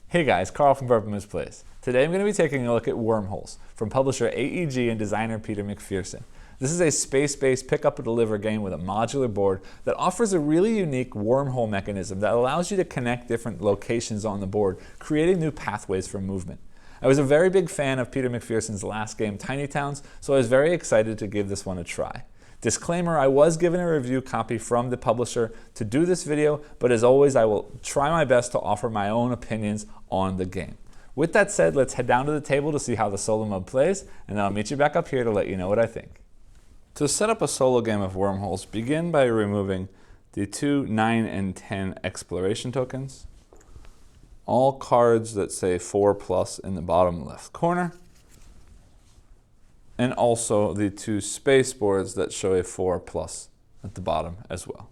Hey guys, Carl from Wormholes Plays. Today I'm going to be taking a look at Wormholes from publisher AEG and designer Peter McPherson. This is a space-based pick-up-and-deliver game with a modular board that offers a really unique wormhole mechanism that allows you to connect different locations on the board, creating new pathways for movement. I was a very big fan of Peter McPherson's last game, Tiny Towns, so I was very excited to give this one a try. Disclaimer, I was given a review copy from the publisher to do this video, but as always I will try my best to offer my own opinions on the game. With that said, let's head down to the table to see how the solo mode plays, and then I'll meet you back up here to let you know what I think. To set up a solo game of Wormholes, begin by removing the 2, 9, and 10 exploration tokens, all cards that say 4+ in the bottom left corner, and also the 2 space boards that show a 4+ at the bottom as well.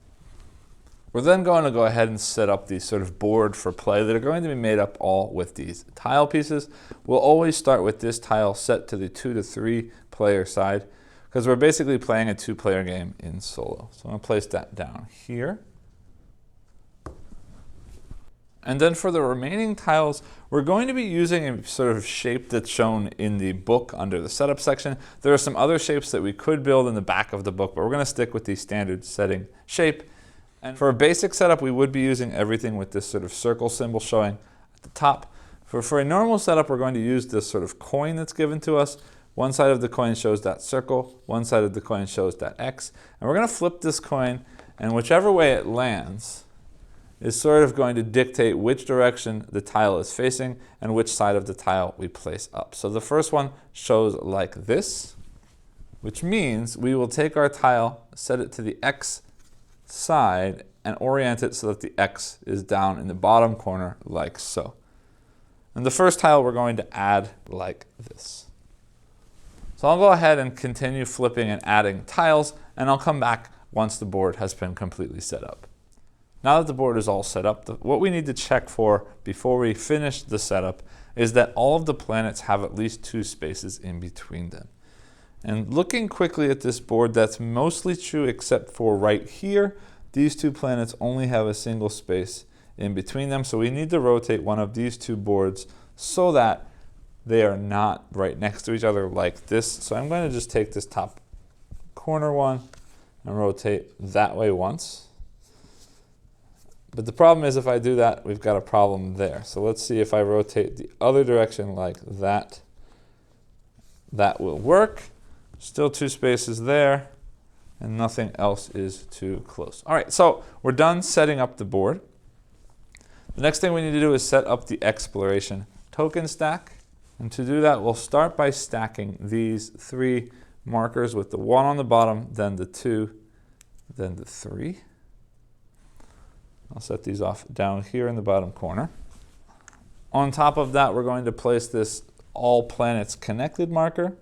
We're then going to go ahead and set up the sort of board for play that are going to be made up all with these tile pieces. We'll always start with this tile set to the 2 to 3 player side because we're basically playing a 2-player game in solo. So I'm going to place that down here. And then for the remaining tiles, we're going to be using a sort of shape that's shown in the book under the setup section. There are some other shapes that we could build in the back of the book, but we're going to stick with the standard setting shape. And for a basic setup, we would be using everything with this sort of circle symbol showing at the top. For a normal setup, we're going to use this sort of coin that's given to us. One side of the coin shows that circle, one side of the coin shows that X. And we're going to flip this coin, and whichever way it lands is sort of going to dictate which direction the tile is facing and which side of the tile we place up. So the first one shows like this, which means we will take our tile, set it to the X side, and orient it so that the X is down in the bottom corner like so. And the first tile we're going to add like this. So I'll go ahead and continue flipping and adding tiles, and I'll come back once the board has been completely set up. Now that the board is all set up, what we need to check for before we finish the setup is that all of the planets have at least 2 spaces in between them. And looking quickly at this board, that's mostly true except for right here. These 2 planets only have a single space in between them, so we need to rotate one of these 2 boards so that they are not right next to each other like this. So I'm going to just take this top corner one and rotate that way once. But the problem is if I do that, we've got a problem there. So let's see if I rotate the other direction like that. That will work. Still 2 spaces there, and nothing else is too close. All right, so we're done setting up the board. The next thing we need to do is set up the exploration token stack. And to do that, we'll start by stacking these 3 markers with the 1 on the bottom, then the 2, then the 3. I'll set these off down here in the bottom corner. On top of that, we're going to place this all planets connected marker.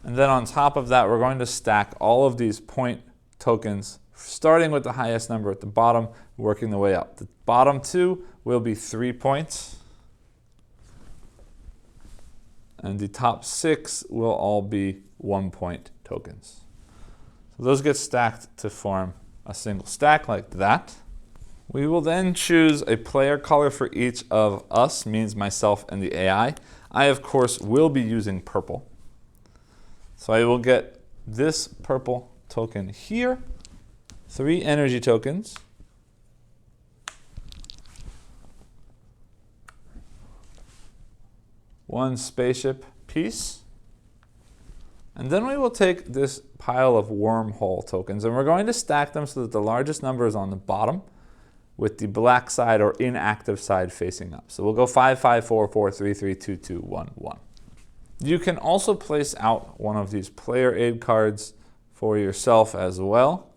And then on top of that, we're going to stack all of these point tokens, starting with the highest number at the bottom, working the way up. The bottom 2 will be 3 points. And the top 6 will all be 1-point tokens. So those get stacked to form a single stack like that. We will then choose a player color for each of us, means myself and the AI. I, of course, will be using purple. So I will get this purple token here, 3 energy tokens, one spaceship piece, and then we will take this pile of wormhole tokens and we're going to stack them so that the largest number is on the bottom with the black side or inactive side facing up. So we'll go 5, 5, 4, 4, 3, 3, 2, 2, 1, 1. You can also place out one of these player aid cards for yourself as well.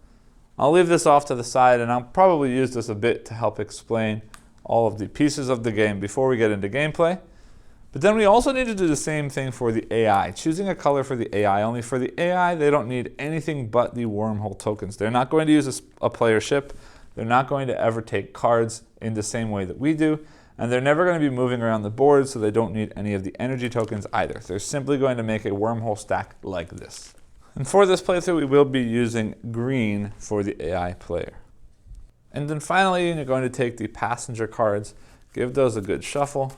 I'll leave this off to the side, and I'll probably use this a bit to help explain all of the pieces of the game before we get into gameplay. But then we also need to do the same thing for the AI, choosing a color for the AI. Only for the AI, they don't need anything but the wormhole tokens. They're not going to use a player ship. They're not going to ever take cards in the same way that we do. And they're never going to be moving around the board, so they don't need any of the energy tokens either. They're simply going to make a wormhole stack like this. And for this playthrough, we will be using green for the AI player. And then finally, you're going to take the passenger cards, give those a good shuffle,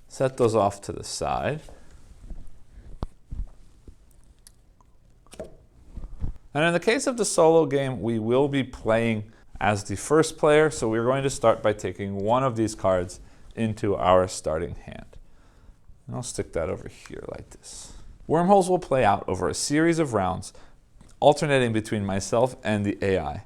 set those off to the side. And in the case of the solo game, we will be playing as the first player, so we're going to start by taking one of these cards into our starting hand. And I'll stick that over here like this. Wormholes will play out over a series of rounds, alternating between myself and the AI,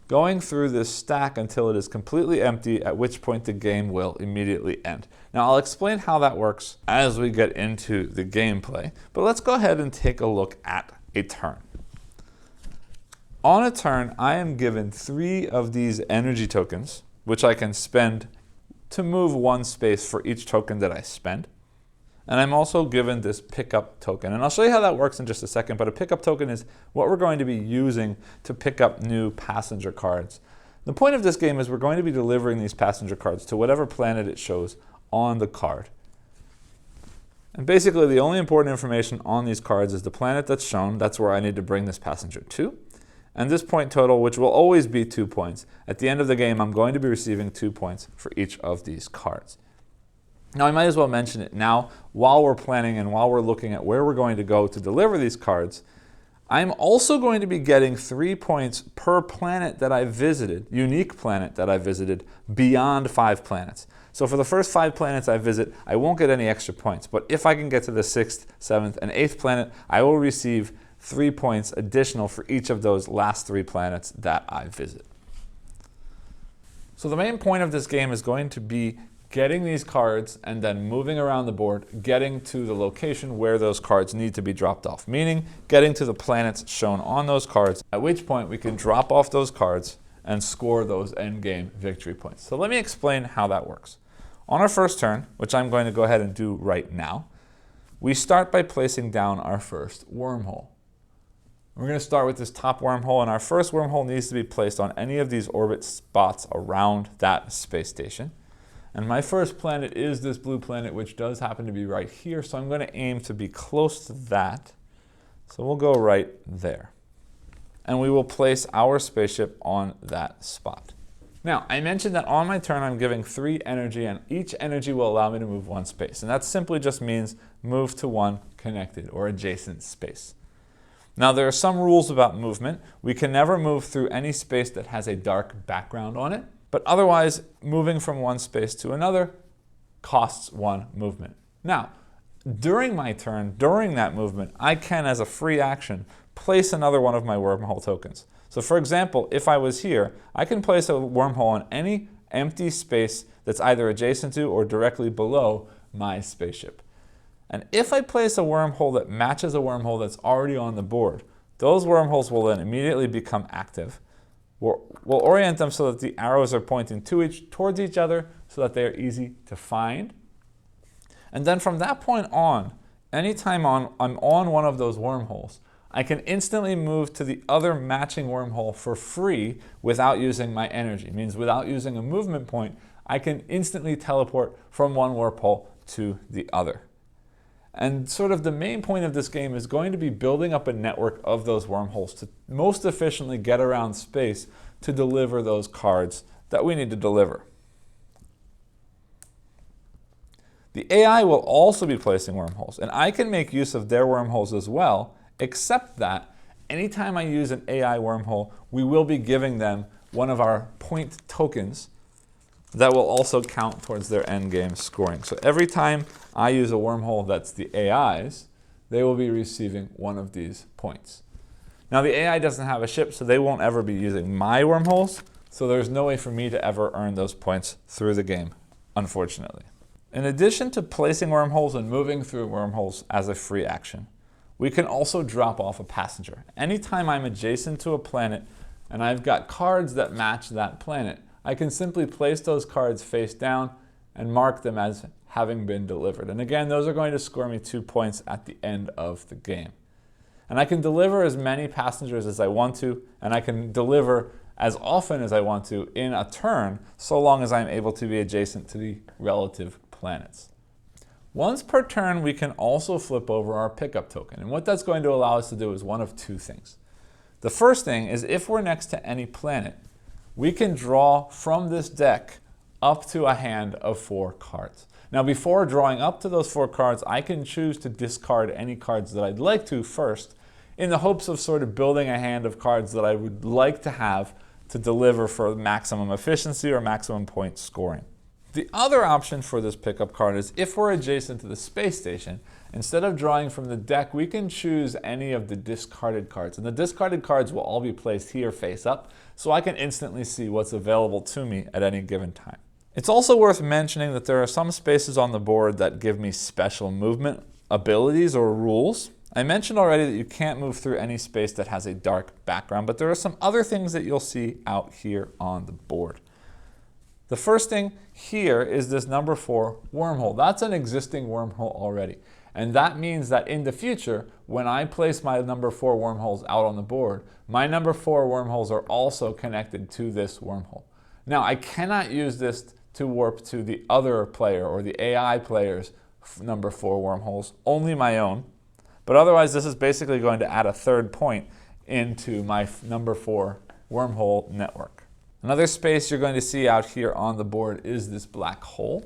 going through this stack until it is completely empty, at which point the game will immediately end. Now I'll explain how that works as we get into the gameplay, but let's go ahead and take a look at a turn. On a turn, I am given 3 of these energy tokens, which I can spend to move 1 space for each token that I spend. And I'm also given this pickup token. And I'll show you how that works in just a second, but a pickup token is what we're going to be using to pick up new passenger cards. The point of this game is we're going to be delivering these passenger cards to whatever planet it shows on the card. And basically the only important information on these cards is the planet that's shown. That's where I need to bring this passenger to. And this point total, which will always be 2 points. At the end of the game, I'm going to be receiving 2 points for each of these cards. Now, I might as well mention it now, while we're planning and while we're looking at where we're going to go to deliver these cards. I'm also going to be getting 3 points per planet that I visited, unique planet that I visited, beyond 5 planets. So for the first 5 planets I visit, I won't get any extra points. But if I can get to the 6th, 7th, and 8th planet, I will receive 3 points additional for each of those last 3 planets that I visit. So the main point of this game is going to be getting these cards and then moving around the board, getting to the location where those cards need to be dropped off, meaning getting to the planets shown on those cards, at which point we can drop off those cards and score those endgame victory points. So let me explain how that works. On our first turn, which I'm going to go ahead and do right now, we start by placing down our first wormhole. We're going to start with this top wormhole, and our first wormhole needs to be placed on any of these orbit spots around that space station. And my first planet is this blue planet, which does happen to be right here, so I'm going to aim to be close to that. So we'll go right there. And we will place our spaceship on that spot. Now, I mentioned that on my turn I'm giving 3 energy, and each energy will allow me to move 1 space. And that simply just means move to 1 connected or adjacent space. Now, there are some rules about movement. We can never move through any space that has a dark background on it, but otherwise, moving from one space to another costs 1 movement. Now, during my turn, during that movement, I can, as a free action, place another one of my wormhole tokens. So for example, if I was here, I can place a wormhole on any empty space that's either adjacent to or directly below my spaceship. And if I place a wormhole that matches a wormhole that's already on the board, those wormholes will then immediately become active. We'll orient them so that the arrows are pointing towards each other so that they are easy to find. And then from that point on, anytime I'm on one of those wormholes, I can instantly move to the other matching wormhole for free without using my energy. It means without using a movement point, I can instantly teleport from one wormhole to the other. And sort of the main point of this game is going to be building up a network of those wormholes to most efficiently get around space to deliver those cards that we need to deliver. The AI will also be placing wormholes, and I can make use of their wormholes as well, except that anytime I use an AI wormhole, we will be giving them one of our point tokens that will also count towards their endgame scoring. So every time I use a wormhole that's the AI's, they will be receiving one of these points. Now the AI doesn't have a ship, so they won't ever be using my wormholes, so there's no way for me to ever earn those points through the game, unfortunately. In addition to placing wormholes and moving through wormholes as a free action, we can also drop off a passenger. Anytime I'm adjacent to a planet and I've got cards that match that planet, I can simply place those cards face down and mark them as having been delivered. And again, those are going to score me 2 points at the end of the game. And I can deliver as many passengers as I want to, and I can deliver as often as I want to in a turn, so long as I'm able to be adjacent to the relative planets. Once per turn, we can also flip over our pickup token. And what that's going to allow us to do is one of 2 things. The first thing is if we're next to any planet, we can draw from this deck up to a hand of 4 cards. Now before drawing up to those 4 cards, I can choose to discard any cards that I'd like to first, in the hopes of sort of building a hand of cards that I would like to have to deliver for maximum efficiency or maximum point scoring. The other option for this pickup card is if we're adjacent to the space station, instead of drawing from the deck, we can choose any of the discarded cards. And the discarded cards will all be placed here face up, so I can instantly see what's available to me at any given time. It's also worth mentioning that there are some spaces on the board that give me special movement abilities or rules. I mentioned already that you can't move through any space that has a dark background, but there are some other things that you'll see out here on the board. The first thing here is this number 4 wormhole. That's an existing wormhole already. And that means that in the future, when I place my number 4 wormholes out on the board, my number 4 wormholes are also connected to this wormhole. Now, I cannot use this to warp to the other player or the AI player's number 4 wormholes, only my own. But otherwise, this is basically going to add a third point into my number 4 wormhole network. Another space you're going to see out here on the board is this black hole.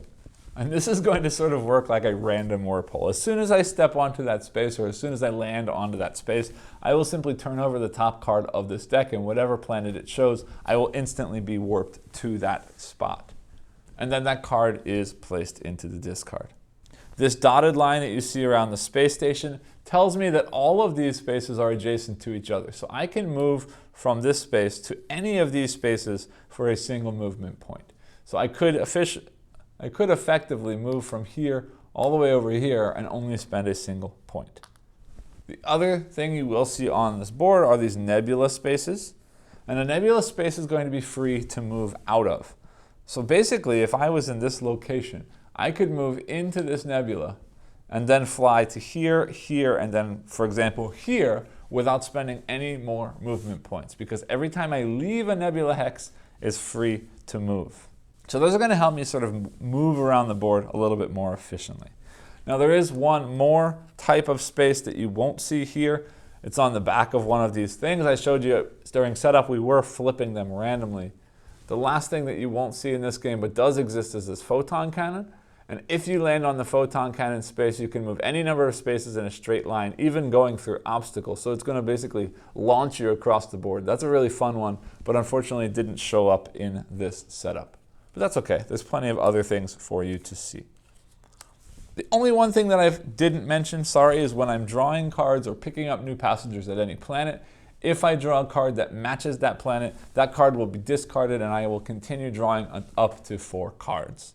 And this is going to sort of work like a random warp hole. As soon as I step onto that space, or as soon as I land onto that space, I will simply turn over the top card of this deck, and whatever planet it shows, I will instantly be warped to that spot. And then that card is placed into the discard. This dotted line that you see around the space station tells me that all of these spaces are adjacent to each other. So I can move from this space to any of these spaces for a single movement point. So I could effectively move from here all the way over here and only spend a single point. The other thing you will see on this board are these nebula spaces. And a nebula space is going to be free to move out of. So basically, if I was in this location, I could move into this nebula and then fly to here, here, and then, for example, here, without spending any more movement points, because every time I leave a nebula hex, it's free to move. So those are going to help me sort of move around the board a little bit more efficiently. Now there is one more type of space that you won't see here. It's on the back of one of these things. I showed you during setup, we were flipping them randomly. The last thing that you won't see in this game but does exist is this photon cannon. And if you land on the photon cannon space, you can move any number of spaces in a straight line, even going through obstacles. So it's going to basically launch you across the board. That's a really fun one, but unfortunately it didn't show up in this setup. But that's okay. There's plenty of other things for you to see. The only one thing that I didn't mention, sorry, is when I'm drawing cards or picking up new passengers at any planet, if I draw a card that matches that planet, that card will be discarded and I will continue drawing up to 4 cards.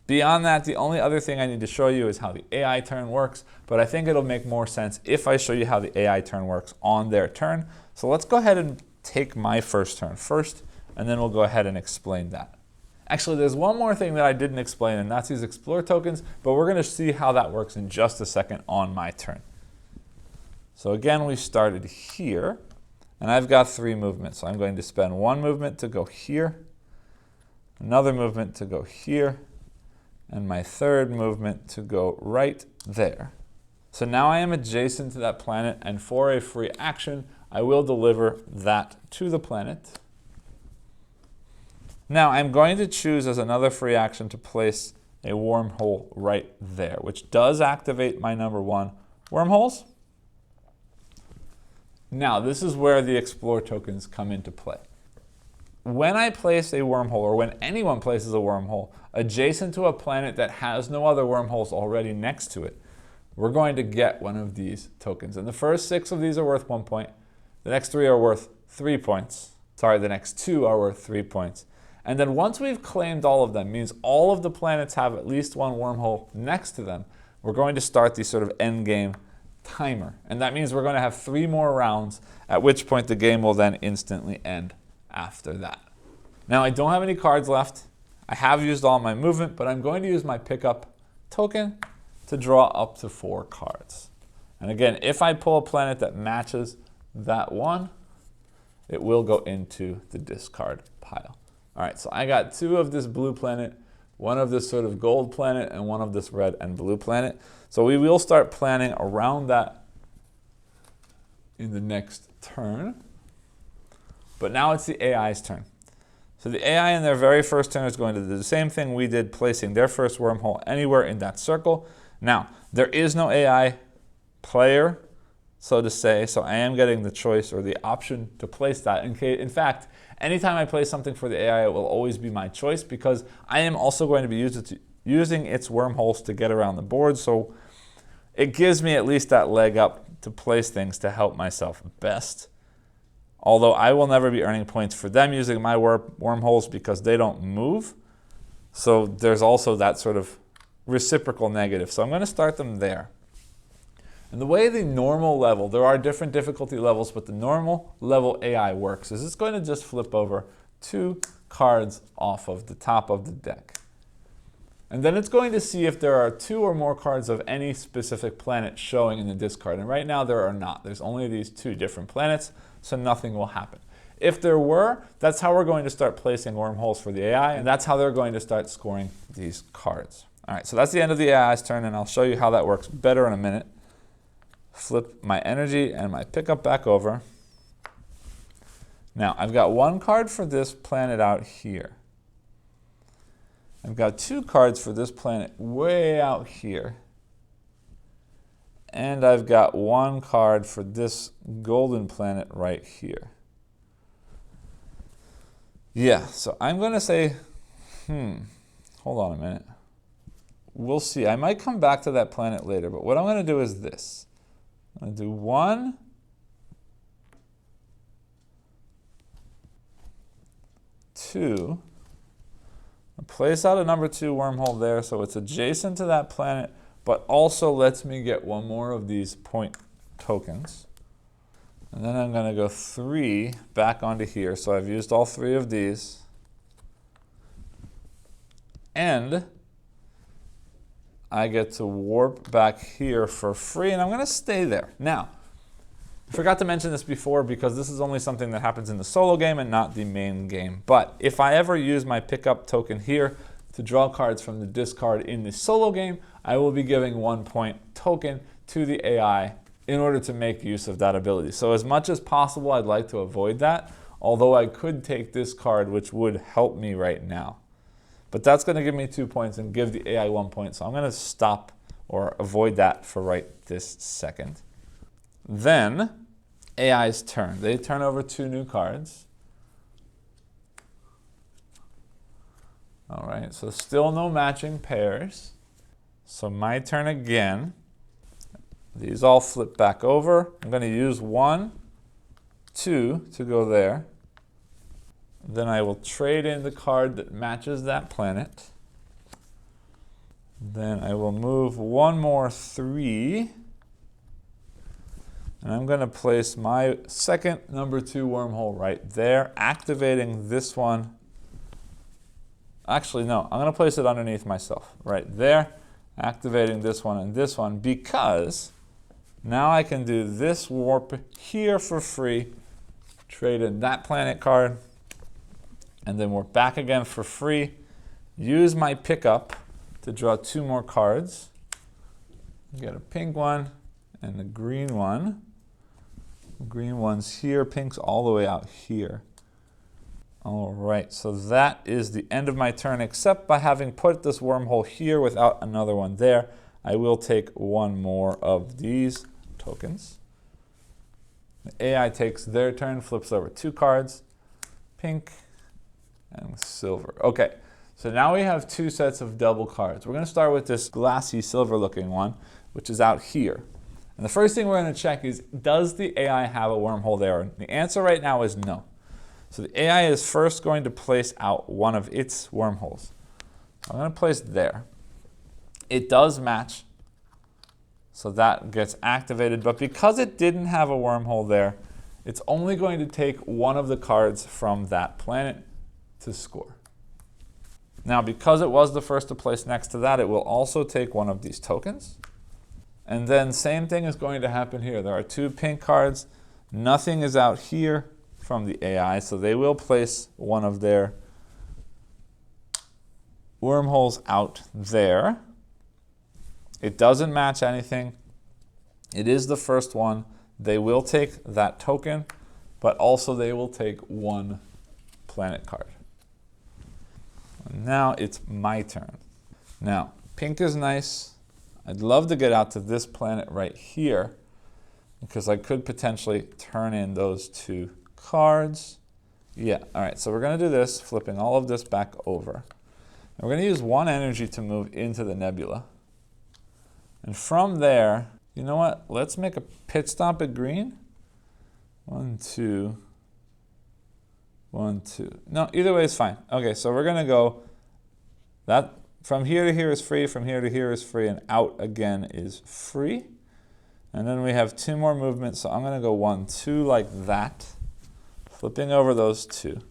Beyond that, the only other thing I need to show you is how the AI turn works, but I think it'll make more sense if I show you how the AI turn works on their turn. So let's go ahead and take my first turn first, and then we'll go ahead and explain that. Actually, there's one more thing that I didn't explain, and that's these explore tokens, but we're going to see how that works in just a second on my turn. So again, we started here, and I've got 3 movements. So I'm going to spend 1 movement to go here, another movement to go here, and my 3rd movement to go right there. So now I am adjacent to that planet, and for a free action, I will deliver that to the planet. Now I'm going to choose as another free action to place a wormhole right there, which does activate my number 1 wormholes. Now this is where the explore tokens come into play. When I place a wormhole, or when anyone places a wormhole adjacent to a planet that has no other wormholes already next to it, we're going to get one of these tokens. And the first 6 of these are worth 1 point. The next 3 are worth 3 points. Sorry, the next 2 are worth 3 points. And then once we've claimed all of them, means all of the planets have at least 1 wormhole next to them, we're going to start the sort of end game timer. And that means we're going to have 3 more rounds, at which point the game will then instantly end after that. Now I don't have any cards left. I have used all my movement, but I'm going to use my pickup token to draw up to 4 cards. And again, if I pull a planet that matches that one, it will go into the discard pile. All right, so I got 2 of this blue planet, 1 of this sort of gold planet, and 1 of this red and blue planet. So we will start planning around that in the next turn. But now it's the AI's turn. So the AI in their very first turn is going to do the same thing we did, placing their first wormhole anywhere in that circle. Now, there is no AI player, so to say, so I am getting the choice or the option to place that. In fact, anytime I place something for the AI, it will always be my choice because I am also going to be using its wormholes to get around the board, so it gives me at least that leg up to place things to help myself best. Although I will never be earning points for them using my wormholes because they don't move. So there's also that sort of reciprocal negative. So I'm going to start them there. And the way the normal level, there are different difficulty levels, but the normal level AI works is it's going to just flip over 2 cards off of the top of the deck. And then it's going to see if there are 2 or more cards of any specific planet showing in the discard. And right now there are not. There's only these 2 different planets, so nothing will happen. If there were, that's how we're going to start placing wormholes for the AI, and that's how they're going to start scoring these cards. All right, so that's the end of the AI's turn, and I'll show you how that works better in a minute. Flip my energy and my pickup back over. Now, I've got 1 card for this planet out here. I've got 2 cards for this planet way out here. And I've got 1 card for this golden planet right here. Yeah, so I'm going to say, hold on a minute. We'll see. I might come back to that planet later, but what I'm going to do is this. I'm going to do 1, 2. I'll place out a number 2 wormhole there so it's adjacent to that planet, but also lets me get 1 more of these point tokens. And then I'm going to go 3 back onto here. So I've used all 3 of these. And I get to warp back here for free, and I'm going to stay there. Now, I forgot to mention this before because this is only something that happens in the solo game and not the main game. But if I ever use my pickup token here to draw cards from the discard in the solo game, I will be giving 1 point token to the AI in order to make use of that ability. So as much as possible, I'd like to avoid that, although I could take this card, which would help me right now. But that's going to give me 2 points and give the AI 1 point, so I'm going to stop or avoid that for right this second. Then, AI's turn. They turn over 2 new cards. All right, so still no matching pairs. So my turn again. These all flip back over. I'm going to use 1, 2 to go there. Then I will trade in the card that matches that planet. Then I will move 1 more 3. And I'm going to place my second number 2 wormhole right there, activating this one. Actually, no, I'm going to place it underneath myself right there, activating this one and this one because now I can do this warp here for free, trade in that planet card, and then warp back again for free, use my pickup to draw 2 more cards. Get a pink one and a green one. Green one's here, pink's all the way out here. All right, so that is the end of my turn, except by having put this wormhole here without another one there. I will take 1 more of these tokens. The AI takes their turn, flips over 2 cards, pink and silver. Okay, so now we have 2 sets of double cards. We're going to start with this glassy silver looking one, which is out here. And the first thing we're going to check is, does the AI have a wormhole there? And the answer right now is no. So the AI is first going to place out 1 of its wormholes. I'm going to place there. It does match, so that gets activated. But because it didn't have a wormhole there, it's only going to take 1 of the cards from that planet to score. Now, because it was the first to place next to that, it will also take 1 of these tokens. And then same thing is going to happen here. There are 2 pink cards. Nothing is out here from the AI, so they will place 1 of their wormholes out there. It doesn't match anything. It is the first one. They will take that token, but also they will take 1 planet card. Now it's my turn. Now, pink is nice. I'd love to get out to this planet right here because I could potentially turn in those 2 cards. Yeah, all right, so we're gonna do this, flipping all of this back over. And we're gonna use 1 energy to move into the nebula. And from there, you know what? Let's make a pit stop at green. 1, 2, 1, 2. No, either way is fine. Okay, so we're gonna go, that from here to here is free, from here to here is free, and out again is free. And then we have 2 more movements, so I'm gonna go 1, 2 like that, flipping over those 2.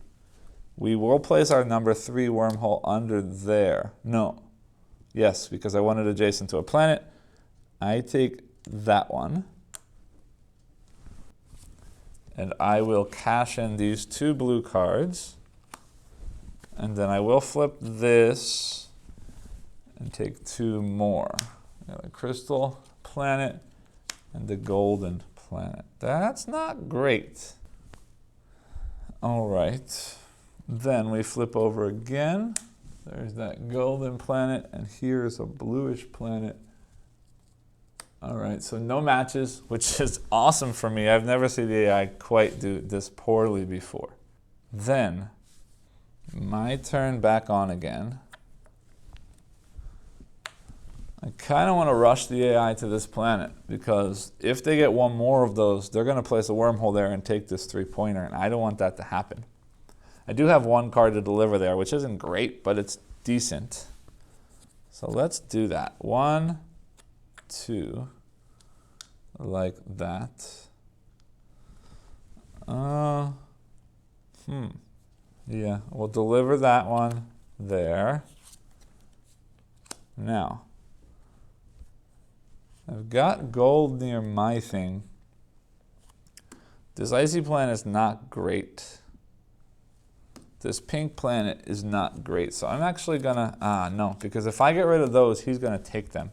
We will place our number 3 wormhole under there. No, yes, because I want it adjacent to a planet. I take that one, and I will cash in these 2 blue cards, and then I will flip this and take 2 more. The crystal planet and the golden planet. That's not great. All right, then we flip over again. There's that golden planet, and here's a bluish planet. All right, so no matches, which is awesome for me. I've never seen the AI quite do this poorly before. Then, my turn back on again. I kind of want to rush the AI to this planet because if they get 1 more of those, they're going to place a wormhole there and take this 3-pointer, and I don't want that to happen. I do have 1 card to deliver there, which isn't great, but it's decent. So let's do that. 1, 2, like that. Yeah, we'll deliver that one there. Now, I've got gold near my thing. This icy planet is not great. This pink planet is not great. So I'm actually gonna, no, because if I get rid of those, he's gonna take them.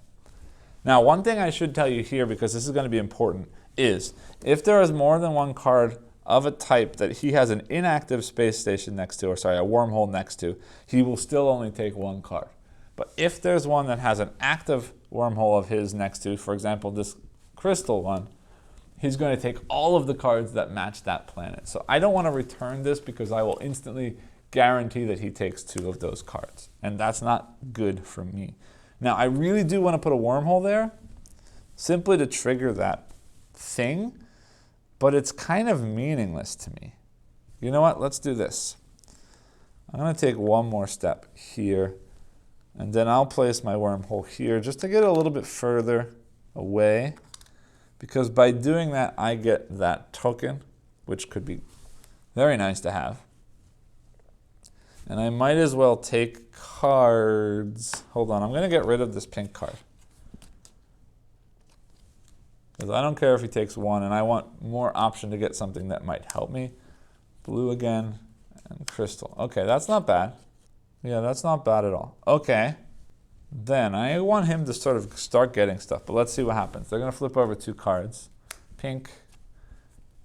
Now, one thing I should tell you here, because this is gonna be important, is if there is more than 1 card of a type that he has an inactive space station next to, or sorry, a wormhole next to, he will still only take 1 card. But if there's one that has an active wormhole of his next to, for example, this crystal one, he's going to take all of the cards that match that planet. So I don't want to return this because I will instantly guarantee that he takes 2 of those cards. And that's not good for me. Now, I really do want to put a wormhole there simply to trigger that thing, but it's kind of meaningless to me. You know what? Let's do this. I'm going to take 1 more step here, and then I'll place my wormhole here just to get a little bit further away, because by doing that, I get that token, which could be very nice to have. And I might as well take cards. Hold on, I'm going to get rid of this pink card, because I don't care if he takes 1, and I want more option to get something that might help me. Blue again, and crystal. Okay, that's not bad. Yeah, that's not bad at all. Okay, then I want him to sort of start getting stuff, but let's see what happens. They're going to flip over 2 cards, pink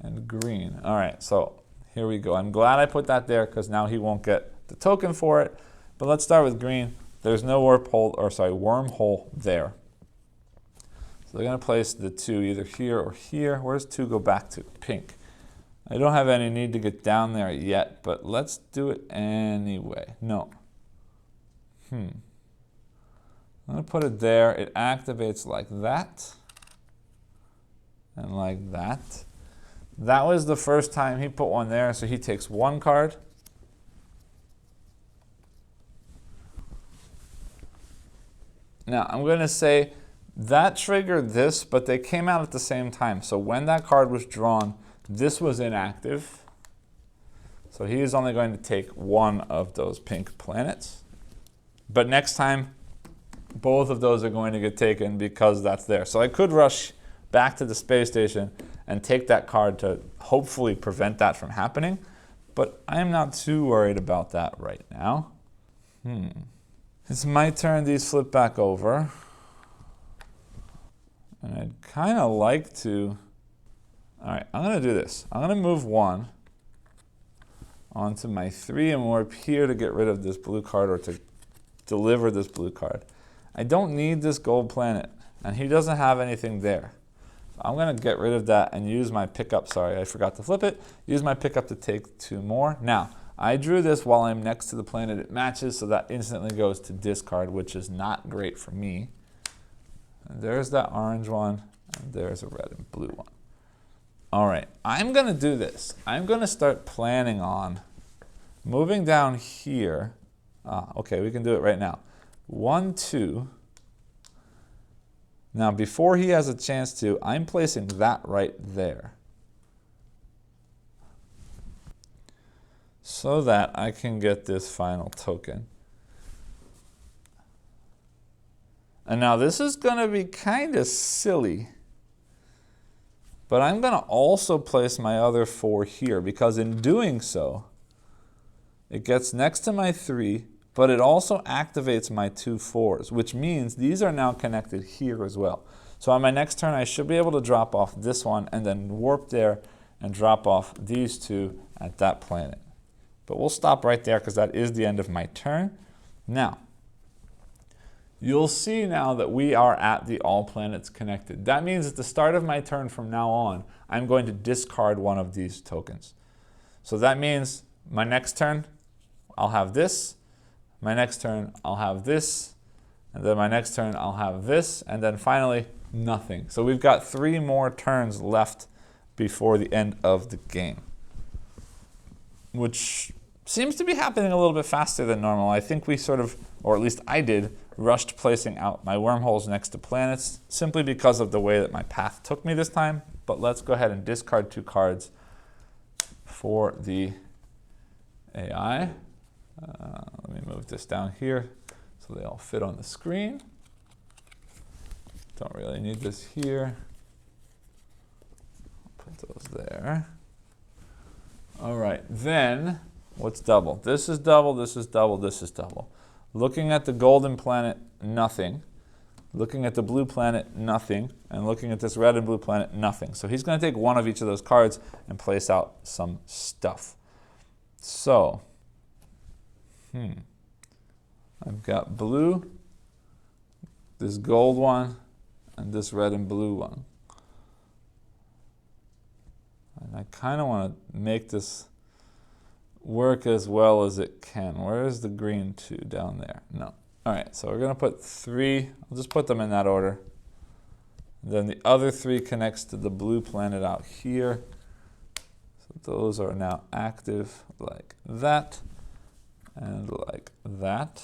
and green. All right, so here we go. I'm glad I put that there because now he won't get the token for it. But let's start with green. There's no wormhole there. So they're going to place the 2 either here or here. Where's 2 go back to? Pink. I don't have any need to get down there yet, but let's do it anyway. No. I'm going to put it there. It activates like that and like that. That was the first time he put 1 there, so he takes 1 card. Now, I'm going to say that triggered this, but they came out at the same time. So when that card was drawn, this was inactive. So he is only going to take 1 of those pink planets. But next time, both of those are going to get taken because that's there. So I could rush back to the space station and take that card to hopefully prevent that from happening. But I'm not too worried about that right now. It's my turn. These flip back over. And I'd kind of like to... All right, I'm going to do this. I'm going to move 1. onto my 3 and warp here to get rid of this blue card or to deliver this blue card. I don't need this gold planet, and he doesn't have anything there. So I'm going to get rid of that and use my pickup. Sorry, I forgot to flip it. Use my pickup to take 2 more. Now, I drew this while I'm next to the planet it matches, so that instantly goes to discard, which is not great for me. And there's that orange one, and there's a red and blue one. All right, I'm going to do this. I'm going to start planning on moving down here. Okay, we can do it right now. 1, 2. Now, before he has a chance to, I'm placing that right there, so that I can get this final token. And now this is going to be kind of silly, but I'm going to also place my other 4 here, because in doing so, it gets next to my 3, but it also activates my 2 4s, which means these are now connected here as well. So on my next turn, I should be able to drop off this one and then warp there and drop off these 2 at that planet. But we'll stop right there because that is the end of my turn. Now, you'll see now that we are at the all planets connected. That means at the start of my turn from now on, I'm going to discard one of these tokens. So that means my next turn, I'll have this. My next turn, I'll have this. And then my next turn, I'll have this. And then finally, nothing. So we've got 3 more turns left before the end of the game, which seems to be happening a little bit faster than normal. I think we sort of, or at least I did, rushed placing out my wormholes next to planets simply because of the way that my path took me this time. But let's go ahead and discard 2 cards for the AI. Let me move this down here so they all fit on the screen. Don't really need this here. Put those there. All right, then what's double? This is double, this is double, this is double. Looking at the golden planet, nothing. Looking at the blue planet, nothing. And looking at this red and blue planet, nothing. So he's going to take one of each of those cards and place out some stuff. So, I've got blue, this gold one, and this red and blue one. And I kind of want to make this work as well as it can. Where is the green 2 down there? No. All right, so we're going to put 3. I'll just put them in that order. Then the other 3 connects to the blue planet out here. So those are now active like that and like that.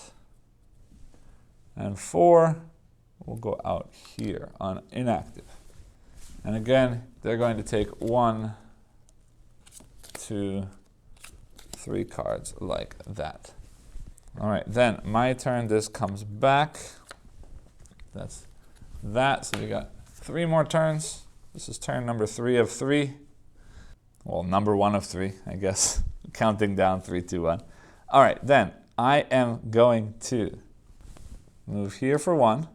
And 4 will go out here on inactive. And again, they're going to take 1, 2, 3 cards like that. All right, then my turn, this comes back. That's that, so we got 3 more turns. This is turn number 3 of 3. Well, number 1 of 3, I guess. Counting down 3, 2, 1. All right, then I am going to move here for 1.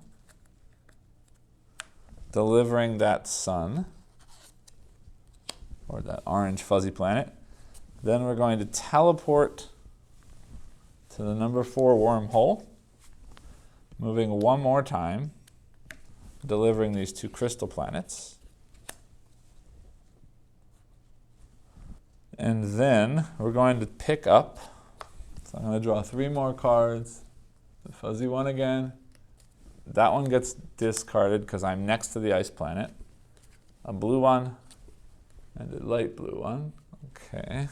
Delivering that sun, or that orange fuzzy planet. Then we're going to teleport to the number 4 wormhole, moving 1 more time, delivering these 2 crystal planets. And then we're going to pick up, so I'm going to draw 3 more cards, the fuzzy one again. That one gets discarded because I'm next to the ice planet. A blue one and a light blue one. Okay.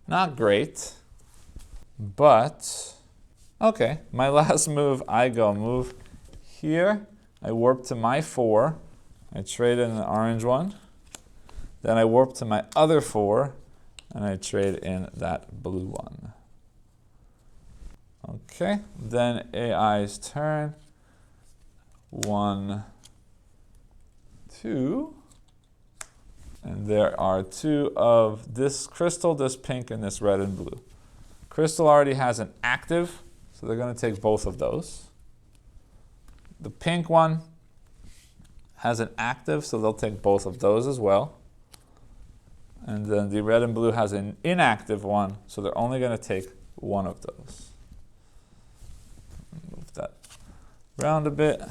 Not great, but okay. My last move, I go move here. I warp to my 4. I trade in the orange one. Then I warp to my other 4, and I trade in that blue one. Okay, then AI's turn. 1, 2. And there are 2 of this crystal, this pink, and this red and blue. Crystal already has an active, so they're going to take both of those. The pink one has an active, so they'll take both of those as well. And then the red and blue has an inactive one, so they're only going to take one of those. Move that around a bit.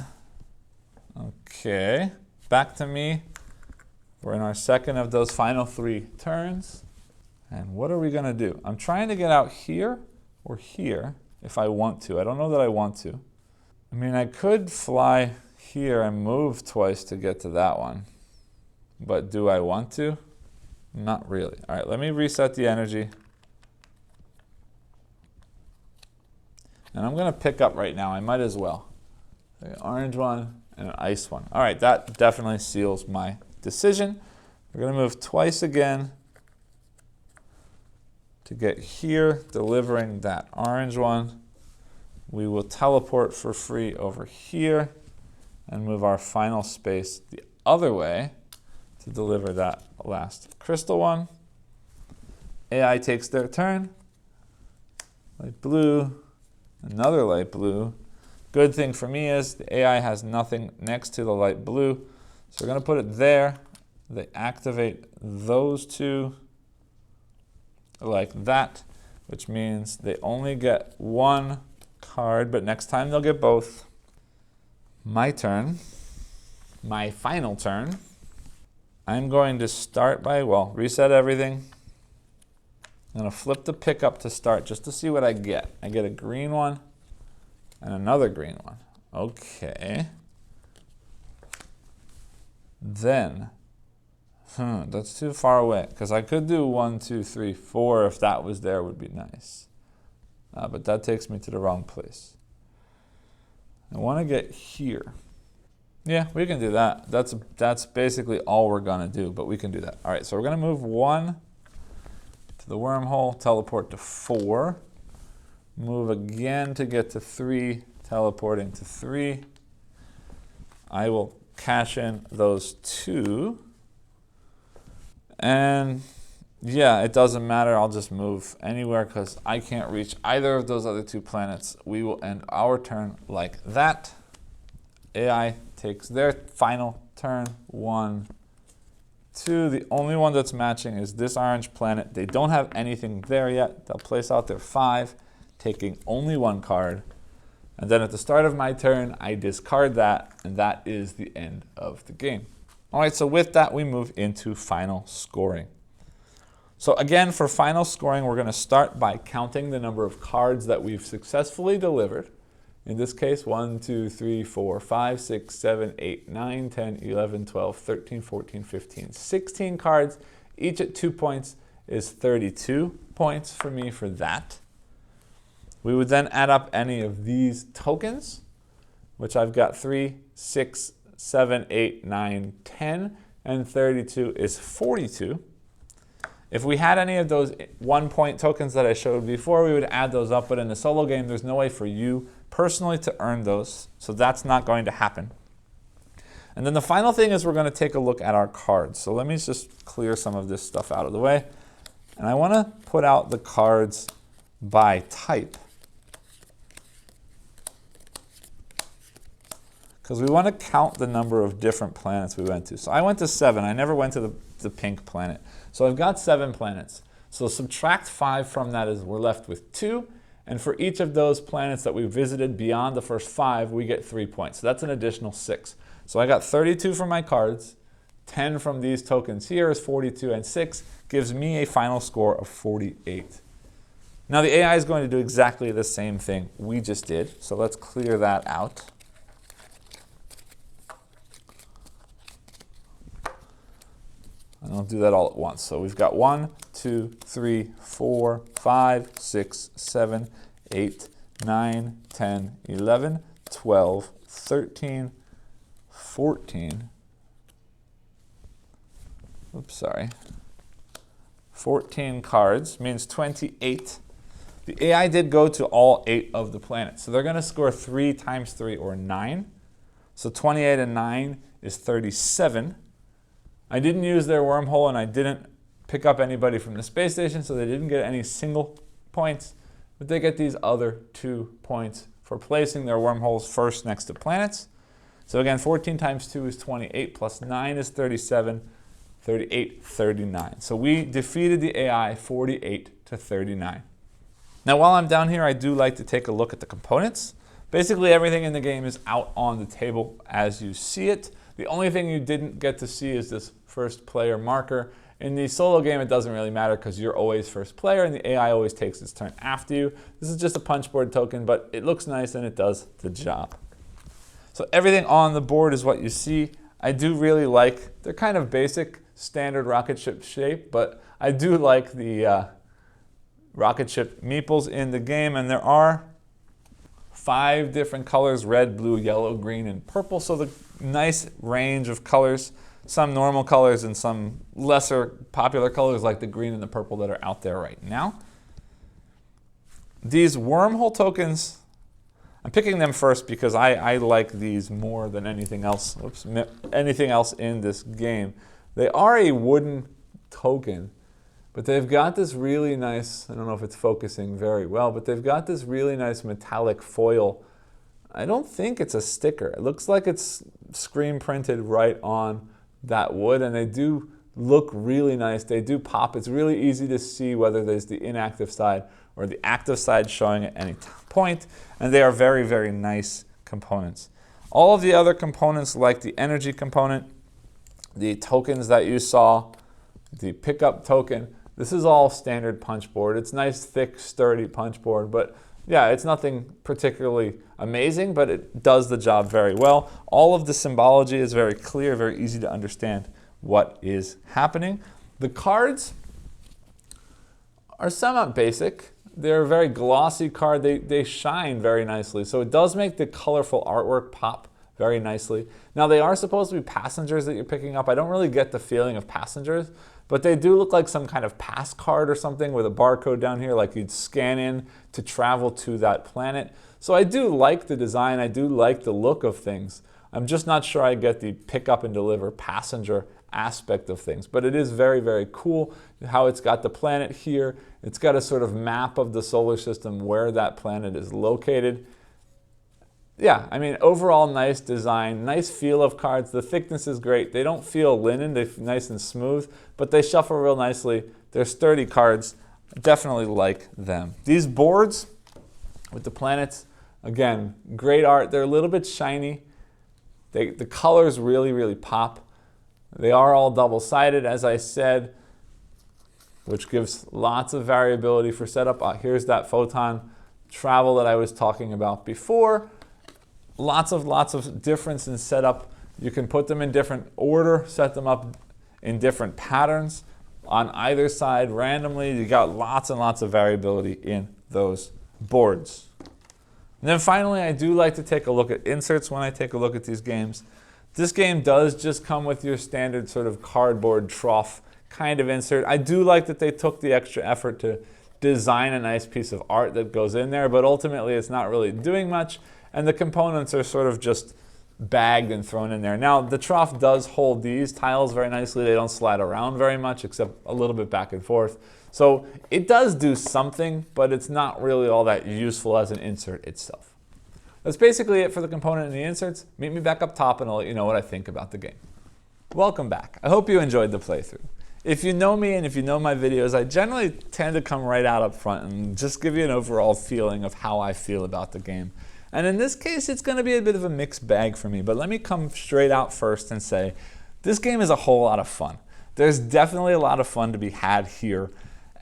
Okay, back to me. We're in our second of those final 3 turns. And what are we going to do? I'm trying to get out here or here if I want to. I don't know that I want to. I mean, I could fly here and move twice to get to that one. But do I want to? Not really. All right, let me reset the energy. And I'm going to pick up right now. I might as well. An orange one and an ice one. All right, that definitely seals my decision. We're going to move twice again to get here, delivering that orange one. We will teleport for free over here and move our final space the other way to deliver that last crystal one. AI takes their turn. Light blue, another light blue. Good thing for me is the AI has nothing next to the light blue. So we're going to put it there. They activate those 2 like that, which means they only get 1 card, but next time they'll get both. My turn, my final turn. I'm going to start by, well, reset everything. I'm going to flip the pickup to start just to see what I get. I get a green one and another green one. Okay. Then, that's too far away because I could do 1, 2, 3, 4 if that was there would be nice. But that takes me to the wrong place. I want to get here. Yeah, we can do that. That's basically all we're going to do, but we can do that. All right, so we're going to move 1 to the wormhole, teleport to 4. Move again to get to 3, teleporting to 3. I will cash in those 2. And yeah, it doesn't matter. I'll just move anywhere because I can't reach either of those other 2 planets. We will end our turn like that. AI takes their final turn. 1, 2. The only one that's matching is this orange planet. They don't have anything there yet. They'll place out their 5, taking only 1 card. And then at the start of my turn, I discard that, and that is the end of the game. All right, so with that, we move into final scoring. So again, for final scoring, we're going to start by counting the number of cards that we've successfully delivered. In this case, 1, 2, 3, 4, 5, 6, 7, 8, 9, 10, 11, 12, 13, 14, 15, 16 cards. Each at 2 points is 32 points for me for that. We would then add up any of these tokens, which I've got 3, 6, 7, 8, 9, 10, and 32 is 42. If we had any of those 1-point tokens that I showed before, we would add those up, but in the solo game, there's no way for you personally to earn those, so that's not going to happen. And then the final thing is we're going to take a look at our cards. So let me just clear some of this stuff out of the way. And I want to put out the cards by type, because we want to count the number of different planets we went to. So I went to 7. I never went to the pink planet. So I've got 7 planets. So subtract 5 from that is we're left with 2. And for each of those planets that we visited beyond the first 5, we get 3 points. So that's an additional 6. So I got 32 from my cards. 10 from these tokens here is 42. And 6 gives me a final score of 48. Now the AI is going to do exactly the same thing we just did. So let's clear that out. And I'll do that all at once. So we've got 1, 2, 3, 4, 5, 6, 7, 8, 9, 10, 11, 12, 13, 14. Oops, sorry. 14 cards means 28. The AI did go to all 8 of the planets. So they're going to score 3 times 3 or 9. So 28 and 9 is 37. I didn't use their wormhole and I didn't pick up anybody from the space station, so they didn't get any single points, but they get these other 2 points for placing their wormholes first next to planets. So again, 14 times 2 is 28, plus 9 is 37. 38-39. So we defeated the AI 48-39. Now while I'm down here, I do like to take a look at the components. Basically everything in the game is out on the table as you see it. The only thing you didn't get to see is this first player marker. In the solo game, it doesn't really matter because you're always first player and the AI always takes its turn after you. This is just a punch board token, but it looks nice and it does the job. So everything on the board is what you see. I do really like, they're kind of basic, standard rocket ship shape, but I do like the rocket ship meeples in the game, and there are 5 different colors: red, blue, yellow, green, and purple. So the nice range of colors, some normal colors and some lesser popular colors like the green and the purple that are out there right now. These wormhole tokens, I'm picking them first because I like these more than anything else. Oops, anything else in this game. They are a wooden token, but they've got this really nice, I don't know if it's focusing very well, but they've got this really nice metallic foil. I don't think it's a sticker. It looks like it's screen printed right on that wood, and they do look really nice. They do pop. It's really easy to see whether there's the inactive side or the active side showing at any point, and they are very, very nice components. All of the other components, like the energy component, the tokens that you saw, the pickup token, this is all standard punch board. It's nice, thick, sturdy punch board, but yeah, it's nothing particularly amazing, but it does the job very well. All of the symbology is very clear, very easy to understand what is happening. The cards are somewhat basic. They're a very glossy card. They shine very nicely, so it does make the colorful artwork pop very nicely. Now, they are supposed to be passengers that you're picking up. I don't really get the feeling of passengers, but they do look like some kind of pass card or something with a barcode down here, like you'd scan in to travel to that planet. So I do like the design. I do like the look of things. I'm just not sure I get the pick up and deliver passenger aspect of things, but it is very, very cool how it's got the planet here. It's got a sort of map of the solar system where that planet is located. Yeah, I mean, overall nice design, nice feel of cards. The thickness is great. They don't feel linen, they're nice and smooth, but they shuffle real nicely. They're sturdy cards. I definitely like them. These boards with the planets, again, great art. They're a little bit shiny. The colors really, really pop. They are all double-sided, as I said, which gives lots of variability for setup. Here's that photon travel that I was talking about before. Lots of difference in setup. You can put them in different order, set them up in different patterns on either side randomly. You got lots and lots of variability in those boards. And then finally, I do like to take a look at inserts when I take a look at these games. This game does just come with your standard sort of cardboard trough kind of insert. I do like that they took the extra effort to design a nice piece of art that goes in there, but ultimately it's not really doing much, and the components are sort of just bagged and thrown in there. Now, the trough does hold these tiles very nicely. They don't slide around very much, except a little bit back and forth. So it does do something, but it's not really all that useful as an insert itself. That's basically it for the component and the inserts. Meet me back up top and I'll let you know what I think about the game. Welcome back. I hope you enjoyed the playthrough. If you know me and if you know my videos, I generally tend to come right out up front and just give you an overall feeling of how I feel about the game. And in this case, it's going to be a bit of a mixed bag for me, but let me come straight out first and say, this game is a whole lot of fun. There's definitely a lot of fun to be had here,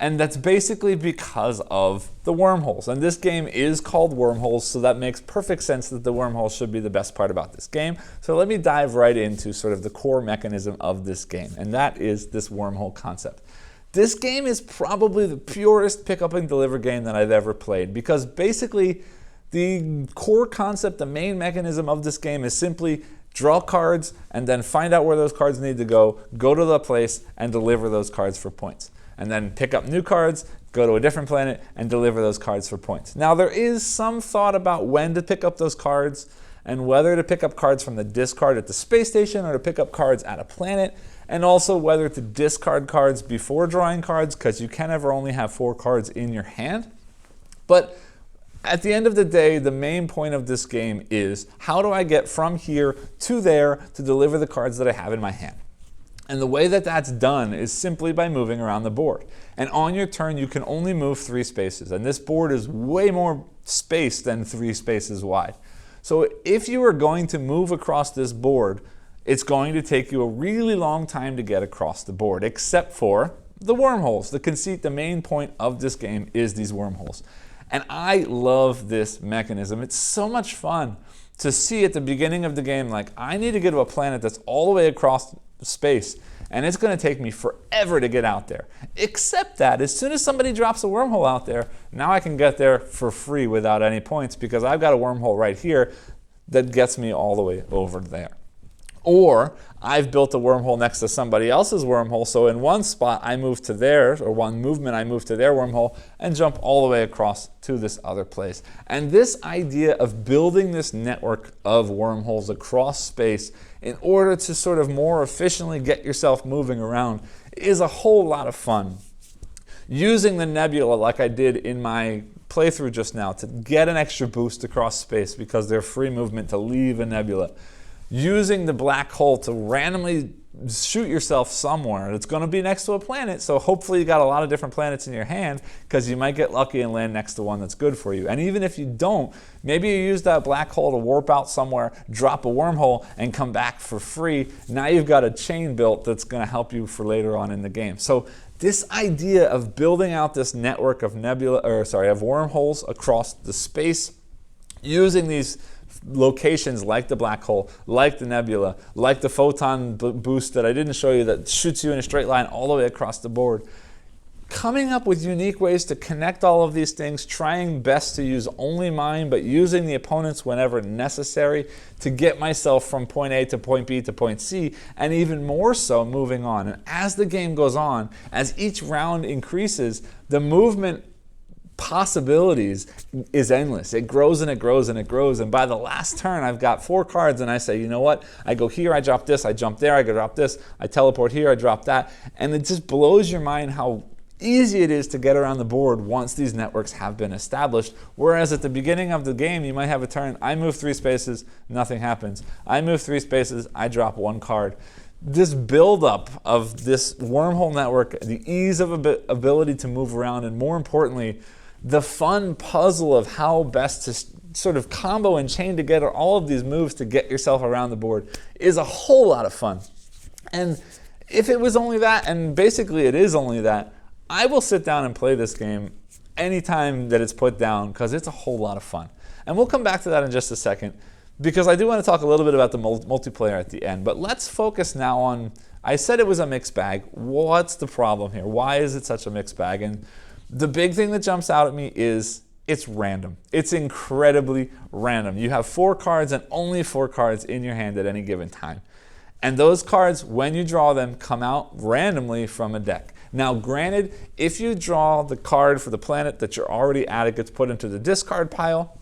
and that's basically because of the wormholes. And this game is called Wormholes, so that makes perfect sense that the wormholes should be the best part about this game. So let me dive right into sort of the core mechanism of this game, and that is this wormhole concept. This game is probably the purest pick up and deliver game that I've ever played, because basically the core concept, the main mechanism of this game is simply draw cards and then find out where those cards need to go to the place and deliver those cards for points. And then pick up new cards, go to a different planet and deliver those cards for points. Now there is some thought about when to pick up those cards and whether to pick up cards from the discard at the space station or to pick up cards at a planet, and also whether to discard cards before drawing cards, because you can ever only have 4 cards in your hand. But at the end of the day, the main point of this game is how do I get from here to there to deliver the cards that I have in my hand? And the way that that's done is simply by moving around the board. And on your turn, you can only move 3 spaces. And this board is way more space than 3 spaces wide. So if you are going to move across this board, it's going to take you a really long time to get across the board, except for the wormholes. The conceit, the main point of this game is these wormholes. And I love this mechanism. It's so much fun to see at the beginning of the game, like, I need to get to a planet that's all the way across space, and it's going to take me forever to get out there. Except that as soon as somebody drops a wormhole out there, now I can get there for free without any points because I've got a wormhole right here that gets me all the way over there. Or I've built a wormhole next to somebody else's wormhole, so in one spot I move to theirs, or one movement I move to their wormhole and jump all the way across to this other place. And this idea of building this network of wormholes across space in order to sort of more efficiently get yourself moving around is a whole lot of fun. Using the nebula like I did in my playthrough just now to get an extra boost across space because they're free movement to leave a nebula. Using the black hole to randomly shoot yourself somewhere. It's going to be next to a planet, so hopefully you got a lot of different planets in your hand because you might get lucky and land next to one that's good for you. And even if you don't, maybe you use that black hole to warp out somewhere, drop a wormhole, and come back for free. Now you've got a chain built that's going to help you for later on in the game. So this idea of building out this network of wormholes across the space, using these locations like the black hole, like the nebula, like the photon boost that I didn't show you that shoots you in a straight line all the way across the board. Coming up with unique ways to connect all of these things, trying best to use only mine, but using the opponents whenever necessary to get myself from point A to point B to point C, and even more so moving on. And as the game goes on, as each round increases, the movement possibilities is endless. It grows and it grows and it grows. And by the last turn, I've got 4 cards and I say, you know what? I go here, I drop this, I jump there, I go drop this, I teleport here, I drop that. And it just blows your mind how easy it is to get around the board once these networks have been established. Whereas at the beginning of the game, you might have a turn, I move 3 spaces, nothing happens. I move 3 spaces, I drop 1 card. This buildup of this wormhole network, the ease of ability to move around, and more importantly, the fun puzzle of how best to sort of combo and chain together all of these moves to get yourself around the board is a whole lot of fun. And if it was only that, and basically it is only that, I will sit down and play this game anytime that it's put down because it's a whole lot of fun. And we'll come back to that in just a second because I do want to talk a little bit about the multiplayer at the end. But let's focus now on, I said it was a mixed bag. What's the problem here? Why is it such a mixed bag? And the big thing that jumps out at me is it's random. It's incredibly random. You have 4 cards and only 4 cards in your hand at any given time. And those cards, when you draw them, come out randomly from a deck. Now, granted, if you draw the card for the planet that you're already at, it gets put into the discard pile.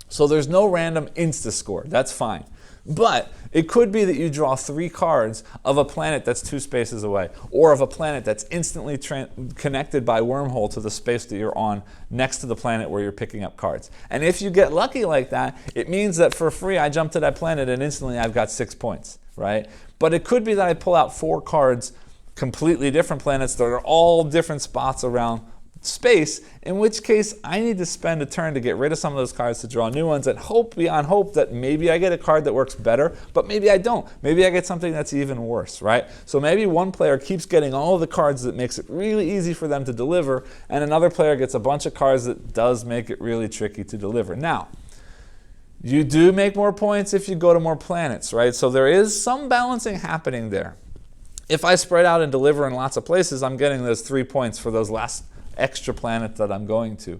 So there's no random insta-score. That's fine. But it could be that you draw 3 cards of a planet that's 2 spaces away, or of a planet that's instantly connected by wormhole to the space that you're on next to the planet where you're picking up cards. And if you get lucky like that, it means that for free I jump to that planet and instantly I've got 6 points, right? But it could be that I pull out 4 cards, completely different planets that are all different spots around space, in which case I need to spend a turn to get rid of some of those cards to draw new ones and hope beyond hope that maybe I get a card that works better, but maybe I don't. Maybe I get something that's even worse, right? So maybe one player keeps getting all of the cards that makes it really easy for them to deliver, and another player gets a bunch of cards that does make it really tricky to deliver. Now, you do make more points if you go to more planets, right? So there is some balancing happening there. If I spread out and deliver in lots of places, I'm getting those 3 points for those last extra planet that I'm going to.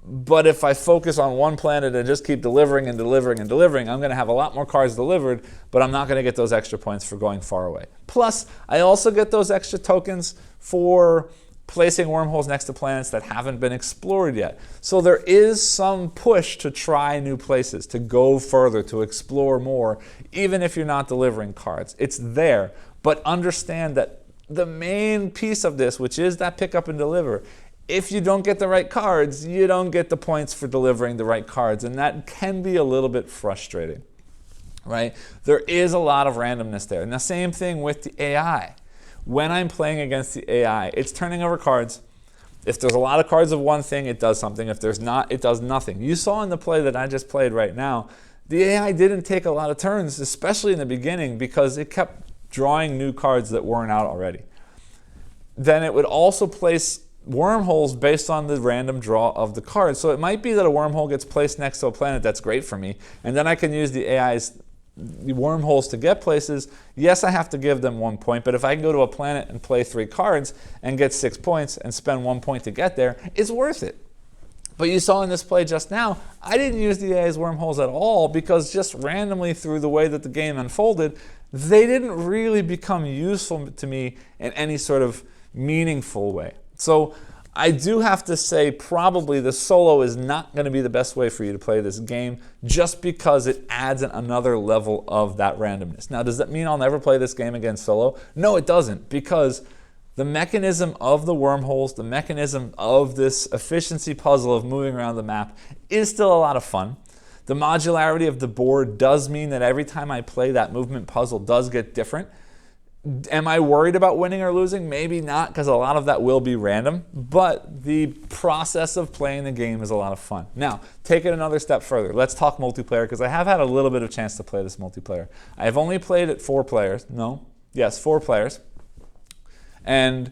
But if I focus on one planet and just keep delivering and delivering and delivering, I'm going to have a lot more cards delivered, but I'm not going to get those extra points for going far away. Plus, I also get those extra tokens for placing wormholes next to planets that haven't been explored yet. So there is some push to try new places, to go further, to explore more, even if you're not delivering cards. It's there, but understand that the main piece of this, which is that pick up and deliver, if you don't get the right cards, you don't get the points for delivering the right cards, and that can be a little bit frustrating. right? There is a lot of randomness there. And the same thing with the AI. When I'm playing against the AI, it's turning over cards. If there's a lot of cards of one thing, it does something. If there's not, it does nothing. You saw in the play that I just played right now, the AI didn't take a lot of turns, especially in the beginning, because it kept drawing new cards that weren't out already. Then it would also place wormholes based on the random draw of the cards. So it might be that a wormhole gets placed next to a planet. That's great for me. And then I can use the AI's wormholes to get places. Yes, I have to give them 1 point, but if I can go to a planet and play 3 cards and get 6 points and spend 1 point to get there, it's worth it. But you saw in this play just now, I didn't use the AI's wormholes at all because just randomly through the way that the game unfolded, they didn't really become useful to me in any sort of meaningful way. So I do have to say probably the solo is not going to be the best way for you to play this game just because it adds another level of that randomness. Now, does that mean I'll never play this game again solo? No, it doesn't, because the mechanism of the wormholes, the mechanism of this efficiency puzzle of moving around the map is still a lot of fun. The modularity of the board does mean that every time I play, that movement puzzle does get different. Am I worried about winning or losing? Maybe not, because a lot of that will be random, but the process of playing the game is a lot of fun. Now, take it another step further. Let's talk multiplayer, because I have had a little bit of chance to play this multiplayer. I have only played it 4 players. No, yes, 4 players. And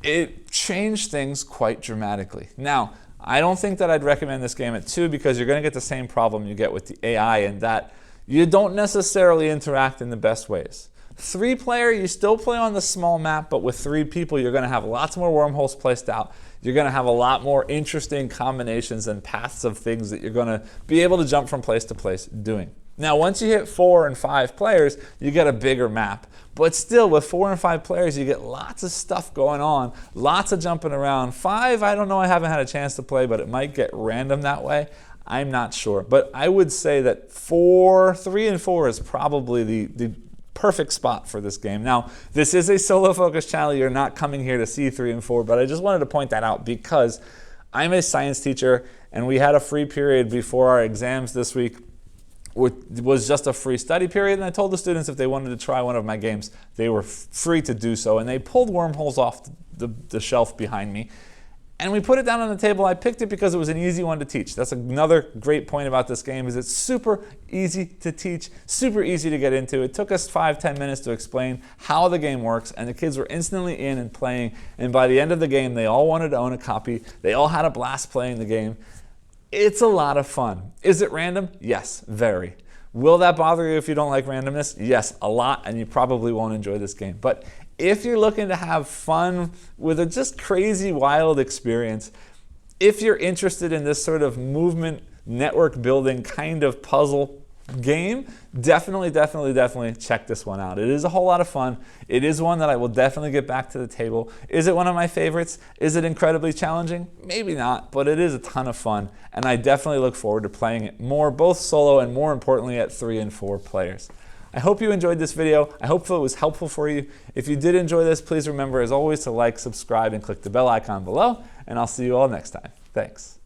it changed things quite dramatically. Now, I don't think that I'd recommend this game at 2 because you're going to get the same problem you get with the AI in that you don't necessarily interact in the best ways. 3-player, you still play on the small map, but with 3 people, you're going to have lots more wormholes placed out. You're going to have a lot more interesting combinations and paths of things that you're going to be able to jump from place to place doing. Now, once you hit 4 and 5 players, you get a bigger map. But still, with 4 and 5 players, you get lots of stuff going on, lots of jumping around. 5, I don't know, I haven't had a chance to play, but it might get random that way. I'm not sure. But I would say that 3 and 4 is probably the perfect spot for this game. Now, this is a solo focused channel. You're not coming here to see 3 and 4, but I just wanted to point that out because I'm a science teacher and we had a free period before our exams this week. It was just a free study period, and I told the students if they wanted to try one of my games, they were free to do so, and they pulled Wormholes off the shelf behind me. And we put it down on the table. I picked it because it was an easy one to teach. That's another great point about this game is it's super easy to teach, super easy to get into. It took us 5-10 minutes to explain how the game works, and the kids were instantly in and playing. And by the end of the game, they all wanted to own a copy. They all had a blast playing the game. It's a lot of fun. Is it random? Yes, very. Will that bother you if you don't like randomness? Yes, a lot, and you probably won't enjoy this game. But if you're looking to have fun with a just crazy, wild experience, if you're interested in this sort of movement, network building kind of puzzle game, definitely check this one out. It is a whole lot of fun. It is one that I will definitely get back to the table. Is it one of my favorites? Is it incredibly challenging? Maybe not, but it is a ton of fun, and I definitely look forward to playing it more, both solo and more importantly at 3 and 4 players. I hope you enjoyed this video. I hope it was helpful for you. If you did enjoy this, please remember as always to like, subscribe, and click the bell icon below, and I'll see you all next time. Thanks.